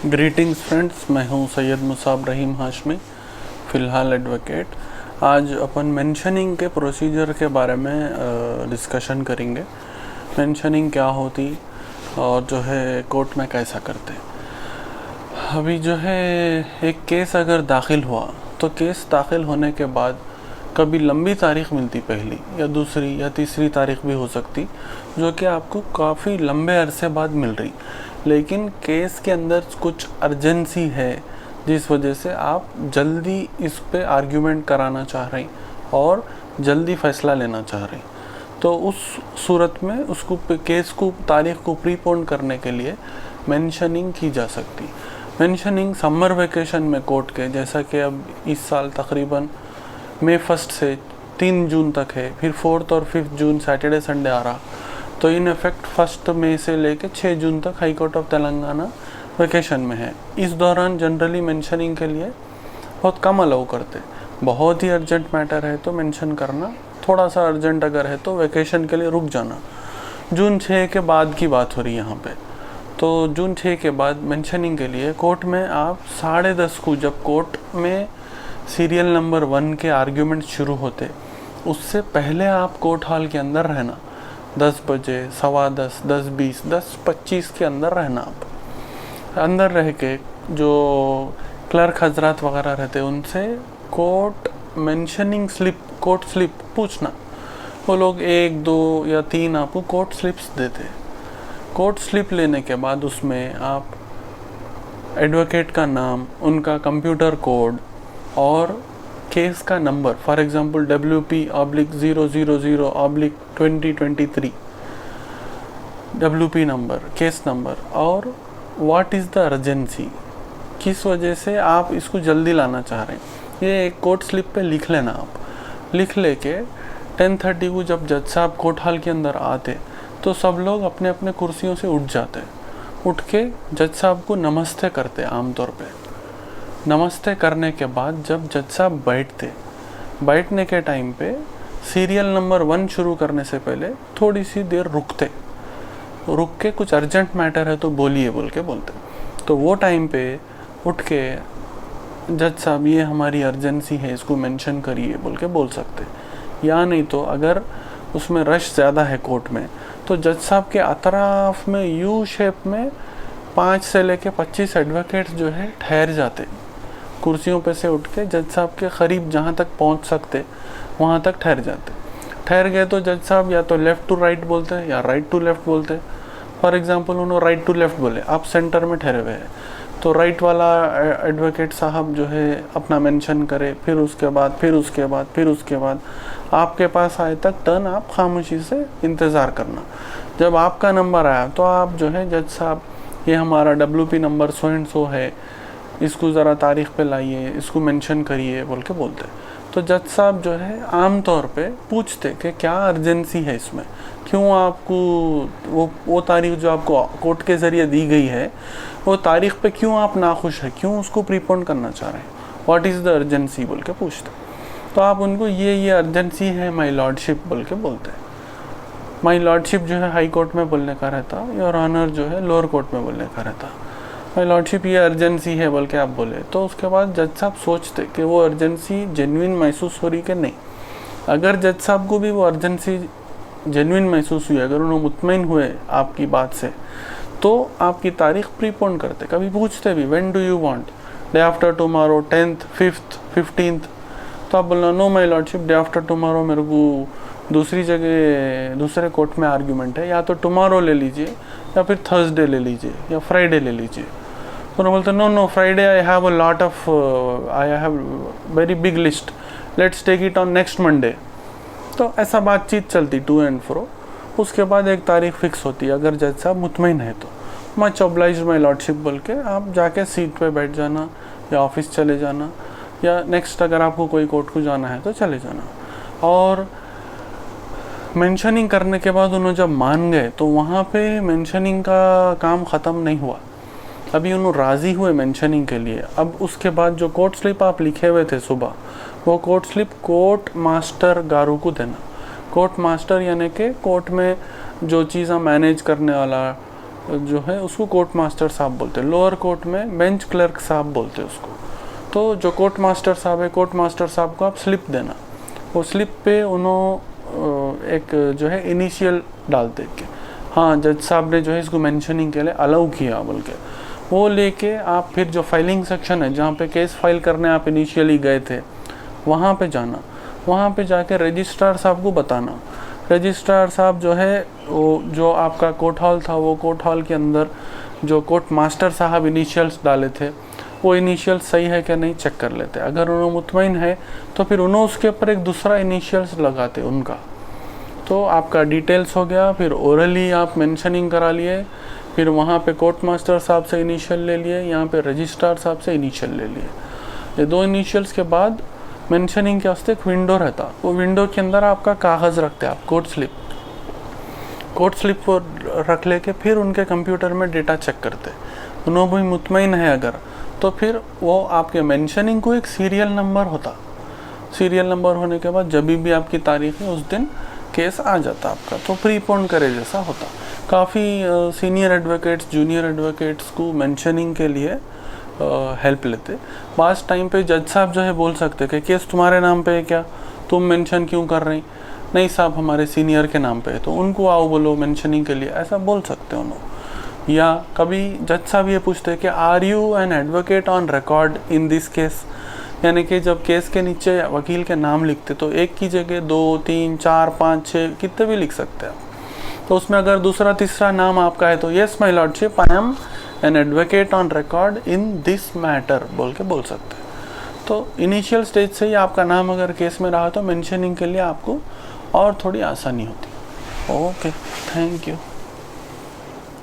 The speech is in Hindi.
ग्रीटिंग्स फ्रेंड्स, मैं हूं सैयद मुसाब रहीम हाशमी, फ़िलहाल एडवोकेट। आज अपन मेंशनिंग के प्रोसीजर के बारे में डिस्कशन करेंगे। मेंशनिंग क्या होती और जो है कोर्ट में कैसा करते। अभी जो है एक केस अगर दाखिल हुआ तो केस दाखिल होने के बाद कभी लंबी तारीख मिलती, पहली या दूसरी या तीसरी तारीख भी हो सकती, जो कि आपको काफ़ी लंबे अरसे बाद मिल रही, लेकिन केस के अंदर कुछ अर्जेंसी है जिस वजह से आप जल्दी इस पे आर्ग्यूमेंट कराना चाह रही और जल्दी फ़ैसला लेना चाह रही। तो उस सूरत में उसको केस को तारीख को प्रीपोन करने के लिए मेंशनिंग की जा सकती। मेंशनिंग समर वेकेशन में कोर्ट के, जैसा कि अब इस साल तकरीबन मई 1 से 3 जून तक है, फिर 4 और 5 जून सैटरडे संडे आ रहा, तो इन इफेक्ट 1 मई से लेकर 6 जून तक high court of Telangana vacation में है। इस दौरान जनरली मेंशनिंग के लिए बहुत कम अलाउ करते। बहुत ही अर्जेंट मैटर है तो मेंशन करना, थोड़ा सा अर्जेंट अगर है तो वेकेशन के लिए रुक जाना। जून 6 के बाद की बात हो रही है यहाँ पे, तो जून 6 के बाद मेंशनिंग के लिए कोर्ट में आप 10:30 को, जब कोर्ट में सीरियल नंबर 1 के आर्ग्यूमेंट शुरू होते, उससे पहले आप कोर्ट हॉल के अंदर रहना। 10 बजे, 10:15, 10:20, 10:25 के अंदर रहना। आप अंदर रह के जो क्लर्क हजरात वगैरह रहते उनसे court mentioning slip, court slip पूछना। वो लोग 1, 2 या 3 आपको कोर्ट स्लिप्स देते। कोर्ट स्लिप लेने के बाद उसमें आप एडवोकेट का नाम, उनका कंप्यूटर कोड और केस का number, for example WP/000/2023 WP number, case number, और व्हाट इज़ द अर्जेंसी, किस वजह से आप इसको जल्दी लाना चाह रहे हैं, ये एक कोर्ट स्लिप पे लिख लेना। आप लिख लेके 10:30 को जब जज साहब कोर्ट हॉल के अंदर आते तो सब लोग अपने अपने कुर्सियों से उठ जाते। उठ के जज साहब को नमस्ते करते। आमतौर पे नमस्ते करने के बाद जब जज साहब बैठने के टाइम पे सीरियल नंबर 1 शुरू करने से पहले थोड़ी सी देर रुक के कुछ अर्जेंट मैटर है तो बोलिए बोल के बोलते। तो वो टाइम पे उठ के जज साहब ये हमारी अर्जेंसी है, इसको मेंशन करिए बोल के बोल सकते। या नहीं तो अगर उसमें रश ज़्यादा है कोर्ट में, तो जज साहब के अतराफ में यू शेप में 5 से लेके 25 एडवोकेट्स जो है ठहर जाते। कुर्सियों पे से उठ के जज साहब के करीब जहाँ तक पहुँच सकते वहाँ तक ठहर जाते। ठहर गए तो जज साहब या तो लेफ़्ट टू राइट बोलते हैं या राइट टू लेफ़्ट बोलते हैं। फॉर एग्जांपल उन्होंने राइट टू लेफ़्ट बोले, आप सेंटर में ठहरे हुए हैं, तो राइट वाला एडवोकेट साहब जो है अपना मेंशन करे, फिर उसके बाद आपके पास आए तक टर्न आप खामोशी से इंतज़ार करना। जब आपका नंबर आया तो आप जो है जज साहब ये हमारा WP number so and so है, इसको ज़रा तारीख़ पे लाइए, इसको मेंशन करिए बोल के बोलते। तो जज साहब जो है आम तौर पे पूछते कि क्या अर्जेंसी है इसमें, क्यों आपको वो तारीख़ जो आपको कोर्ट के ज़रिए दी गई है वो तारीख़ पे क्यों आप नाखुश है, क्यों उसको प्रीपोन करना चाह रहे हैं, व्हाट इज़ द अर्जेंसी बोल के पूछते। तो आप उनको ये अर्जेंसी है माय लॉर्डशिप बोल के बोलते हैं। माय लॉर्डशिप जो है हाई कोर्ट में बोलने का रहता, योर ऑनर जो है लोअर कोर्ट में बोलने का रहता। माय लॉर्डशिप ये अर्जेंसी है बोल के आप बोले, तो उसके बाद जज साहब सोचते कि वो अर्जेंसी जेन्युइन महसूस हो रही कि नहीं। अगर जज साहब को भी वो अर्जेंसी जेन्युइन महसूस हुई, अगर उन्होंने मुतमईन हुए आपकी बात से, तो आपकी तारीख प्रीपोन करते। कभी पूछते भी when do you want, day after tomorrow, 10th, 5th, 15th, तो आप बोलना no my lordship, day after tomorrow मेरे को दूसरी जगह दूसरे कोर्ट में आर्ग्यूमेंट है, या तो टुमारो ले लीजिए या फिर थर्सडे ले लीजिए या फ्राइडे ले लीजिए। तो उन्होंने बोलते no Friday I have a lot of, I have very big list, let's take it on next Monday. तो ऐसा बातचीत चलती टू एंड फ्रो। उसके बाद एक तारीख फिक्स होती है। अगर जज साहब मुतमईन है तो मच ऑब्लाइज्ड माय लॉर्डशिप बोल के आप जाके सीट पे बैठ जाना या ऑफिस चले जाना, या नेक्स्ट अगर आपको कोई कोर्ट को जाना है तो चले जाना। और मेंशनिंग करने के बाद उन्होंने जब मान गए तो वहाँ पे मेंशनिंग का काम ख़त्म नहीं हुआ। अभी उन्होंने राज़ी हुए मेंशनिंग के लिए। अब उसके बाद जो कोर्ट स्लिप आप लिखे हुए थे सुबह, वो कोर्ट स्लिप कोर्ट मास्टर गारू को देना। कोर्ट मास्टर यानी कि कोर्ट में जो चीज़ें मैनेज करने वाला, जो है उसको कोर्ट मास्टर साहब बोलते हैं, लोअर कोर्ट में बेंच क्लर्क साहब बोलते हैं उसको। तो जो कोर्ट मास्टर साहब है, कोर्ट मास्टर साहब को आप स्लिप देना, वो स्लिप पे उन्होंने एक जो है इनिशियल डालते कि हाँ जज साहब ने जो है इसको मेंशनिंग के लिए अलाउ किया बोल के, वो लेके आप फिर जो फाइलिंग सेक्शन है जहाँ पे केस फाइल करने आप इनिशियली गए थे वहाँ पे जाना, वहाँ पे जाके रजिस्ट्रार साहब को बताना। रजिस्ट्रार साहब जो है वो जो आपका कोर्ट हॉल था, वो कोर्ट हॉल के अंदर जो कोर्ट मास्टर साहब इनिशियल्स डाले थे वो इनिशियल सही है क्या नहीं चेक कर लेते। अगर उन्होंने मुतमईन है तो फिर उन्होंने उसके ऊपर एक दूसरा इनिशियल्स लगाते उनका। तो आपका डिटेल्स हो गया, फिर ओरली आप मेंशनिंग करा लिए, फिर वहाँ पे कोर्ट मास्टर साहब से इनिशियल ले लिए, यहाँ पे रजिस्ट्रार साहब से इनिशियल ले लिए। ये दो इनिशियल्स के बाद मेंशनिंग के वास्ते एक विंडो रहता, वो विंडो के अंदर आपका कागज़ रखते आप, कोर्ट स्लिप को रख लेके फिर उनके कंप्यूटर में डेटा चेक करते। उन्होंने भी मुतमईन है अगर, तो फिर वो आपके मेंशनिंग को एक सीरियल नंबर होता, सीरियल नंबर होने के बाद जब भी आपकी तारीख है उस दिन केस आ जाता आपका, तो प्रीपोन करे जैसा होता। काफ़ी सीनियर एडवोकेट्स जूनियर एडवोकेट्स को मेंशनिंग के लिए हेल्प लेते। बाज़ टाइम पे जज साहब जो है बोल सकते कि केस तुम्हारे नाम पे है क्या, तुम मेंशन क्यों कर रही, नहीं साहब हमारे सीनियर के नाम पे है, तो उनको आओ बोलो मेंशनिंग के लिए, ऐसा बोल सकते हैं उन्होंने। या कभी जज साहब ये पूछते कि are you an advocate on record in this case, यानी कि जब केस के नीचे वकील के नाम लिखते तो एक की जगह 2, 3, 4, 5, 6 कितने भी लिख सकते हैं। तो उसमें अगर दूसरा तीसरा नाम आपका है तो yes my lordship I am N advocate on record in this matter बोल के बोल सकते हैं। तो इनिशियल स्टेज से ही आपका नाम अगर केस में रहा तो मेंशनिंग के लिए आपको और थोड़ी आसानी होती है। Okay, thank you.